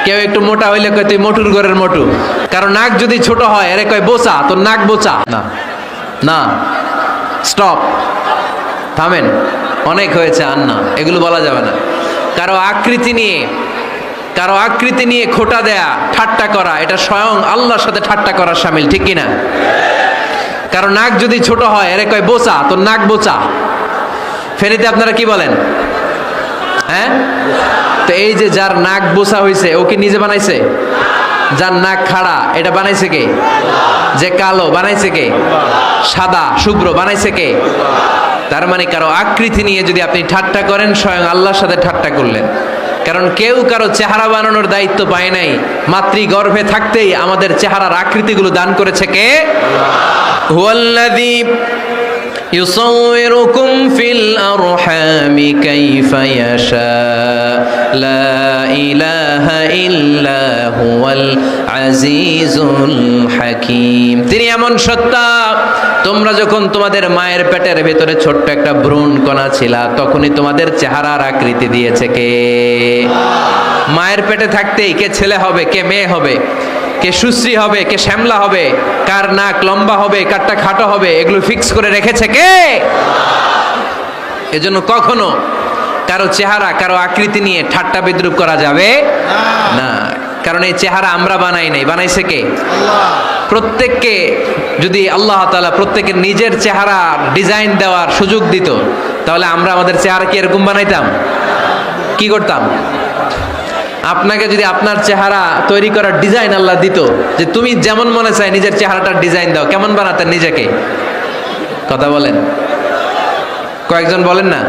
কেউ একটু মোটা হইলে কয় তুই মোটুর ঘরের মোটু, কারণ নাক যদি ছোট হয় এরে কয় বোচা, তোর নাক বোচা। না না, স্টপ, থামেন, অনেক হয়েছে, আর না, এগুলো বলা যাবে না। কারো আকৃতি নিয়ে খোটা দেয়া, ঠাট্টা করা, এটা স্বয়ং আল্লাহর সাথে ঠাট্টা করার শামিল, ঠিক কিনা? কারণ নাক যদি ছোট হয় এরে কয় বোচা, তোর নাক বোচা। ফেনীতে আপনারা কি বলেন? হ্যাঁ, তো এই যে যার নাক বোচা হয়েছে ও কি নিজে বানাইছে? যার নাক খাড়া এটা বানাইছে কে? যে কালো বানাইছে কে? সাদা শুভ্র বানাইছে কে? তার মানে কারো আকৃতি নিয়ে যদি আপনি ঠাট্টা করেন, স্বয়ং আল্লাহর সাথে ঠাট্টা করলেন। কারণ কেউ কারো চেহারা বানানোর দায়িত্ব পায় নাই, মাতৃগর্ভে থাকতেই আমাদের চেহারার আকৃতিগুলো দান করেছে কে? হুয়াল্লাযী ইউসাউইরুকুম ফিল আরহামি কাইফা ইয়াশা লা ইলাহা ইল্লা হুয়াল আজিজুল হাকীম। তিনি এমন সত্তা, তোমরা যখন তোমাদের মায়ের পেটের ভেতরে ছোট্ট একটা ভ্রূণ কণা ছিলা, তখনই তোমাদের চেহারার আকৃতি দিয়েছে কে? মায়ের পেটে থাকতেই কে ছেলে হবে, কে মেয়ে হবে, কে সুশ্রী হবে, কে শ্যামলা হবে, কার নাক লম্বা হবে, কারটা খাটো হবে, এগুলো ফিক্স করে রেখেছে কে? এজন্য কখনো কারো চেহারা, কারো আকৃতি নিয়ে ঠাট্টা বিদ্রুপ করা যাবে না। কারণ এই চেহারা আমরা বানাই নাই, বানাইছে কে? প্রত্যেককে যদি আল্লাহ তাআলা প্রত্যেকের নিজের চেহারা ডিজাইন দেওয়ার সুযোগ দিত, তাহলে আমরা আমাদের চেহারা কি এরকম বানাইতাম? কি করতাম? আপনাকে যদি আপনার চেহারা তৈরি করার ডিজাইন আল্লাহ দিত, যে তুমি যেমন মনে চাই নিজের চেহারাটার ডিজাইন দাও, কেমন বানাতেন নিজেকে? কথা বলেন, কয়েকজন বলেন না?